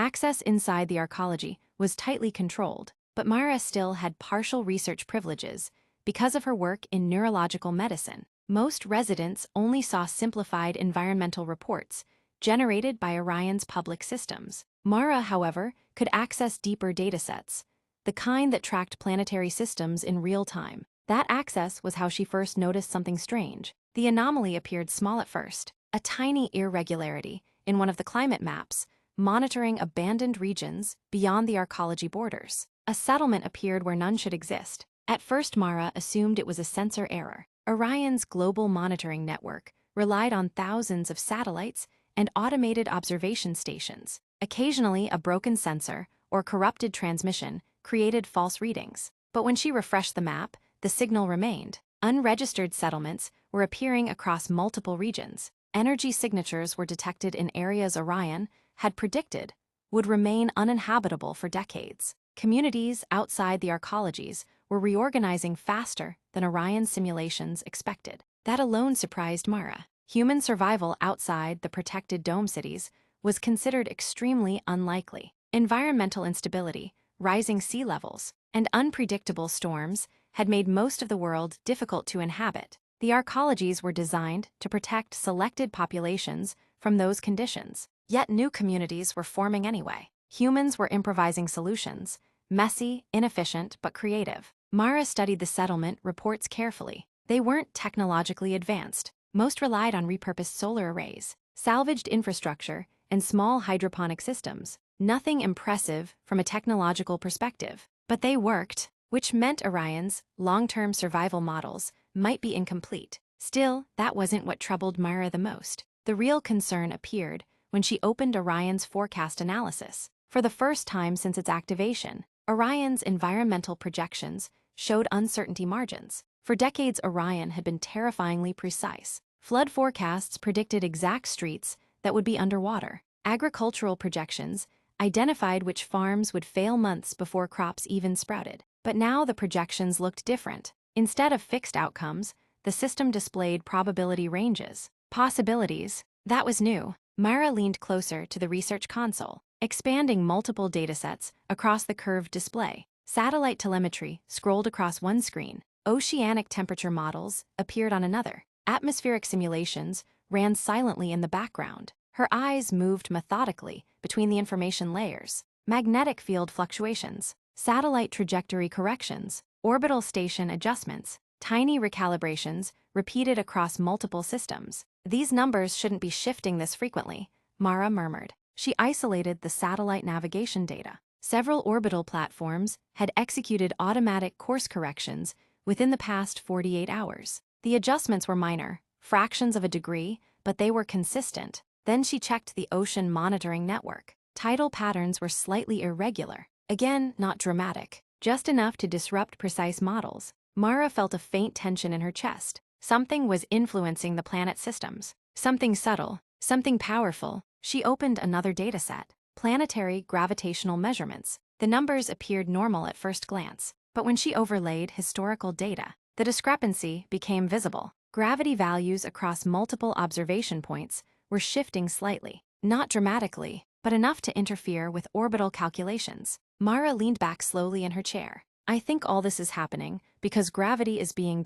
Access inside the arcology was tightly controlled, but Mara still had partial research privileges because of her work in neurological medicine. Most residents only saw simplified environmental reports generated by Orion's public systems. Mara, however, could access deeper datasets, the kind that tracked planetary systems in real time. That access was how she first noticed something strange. The anomaly appeared small at first, a tiny irregularity in one of the climate maps, monitoring abandoned regions beyond the arcology borders. A settlement appeared where none should exist. At first, Mara assumed it was a sensor error. Orion's global monitoring network relied on thousands of satellites and automated observation stations. Occasionally, a broken sensor or corrupted transmission created false readings. But when she refreshed the map, the signal remained. Unregistered settlements were appearing across multiple regions. Energy signatures were detected in areas Orion had predicted would remain uninhabitable for decades. Communities outside the arcologies were reorganizing faster than Orion's simulations expected. That alone surprised Mara. Human survival outside the protected dome cities was considered extremely unlikely. Environmental instability, rising sea levels, and unpredictable storms had made most of the world difficult to inhabit. The arcologies were designed to protect selected populations from those conditions. Yet new communities were forming anyway. Humans were improvising solutions, messy, inefficient, but creative. Mara studied the settlement reports carefully. They weren't technologically advanced. Most relied on repurposed solar arrays, salvaged infrastructure, and small hydroponic systems. Nothing impressive from a technological perspective. But they worked, which meant Orion's long-term survival models might be incomplete. Still, that wasn't what troubled Mara the most. The real concern appeared when she opened Orion's forecast analysis. For the first time since its activation, Orion's environmental projections showed uncertainty margins. For decades, Orion had been terrifyingly precise. Flood forecasts predicted exact streets that would be underwater. Agricultural projections identified which farms would fail months before crops even sprouted. But now the projections looked different. Instead of fixed outcomes, the system displayed probability ranges. Possibilities. That was new. Mara leaned closer to the research console, expanding multiple datasets across the curved display. Satellite telemetry scrolled across one screen. Oceanic temperature models appeared on another. Atmospheric simulations ran silently in the background. Her eyes moved methodically between the information layers. Magnetic field fluctuations, satellite trajectory corrections, orbital station adjustments, tiny recalibrations repeated across multiple systems. These numbers shouldn't be shifting this frequently, Mara murmured. She isolated the satellite navigation data. Several orbital platforms had executed automatic course corrections within the past 48 hours. The adjustments were minor, fractions of a degree, but they were consistent. Then she checked the ocean monitoring network. Tidal patterns were slightly irregular. Again, not dramatic, just enough to disrupt precise models. Mara felt a faint tension in her chest. Something was influencing the planet's systems. Something subtle, something powerful. She opened another dataset. Planetary gravitational measurements. The numbers appeared normal at first glance, but when she overlaid historical data, the discrepancy became visible. Gravity values across multiple observation points were shifting slightly, not dramatically, but enough to interfere with orbital calculations. Mara leaned back slowly in her chair. I think all this is happening because gravity is being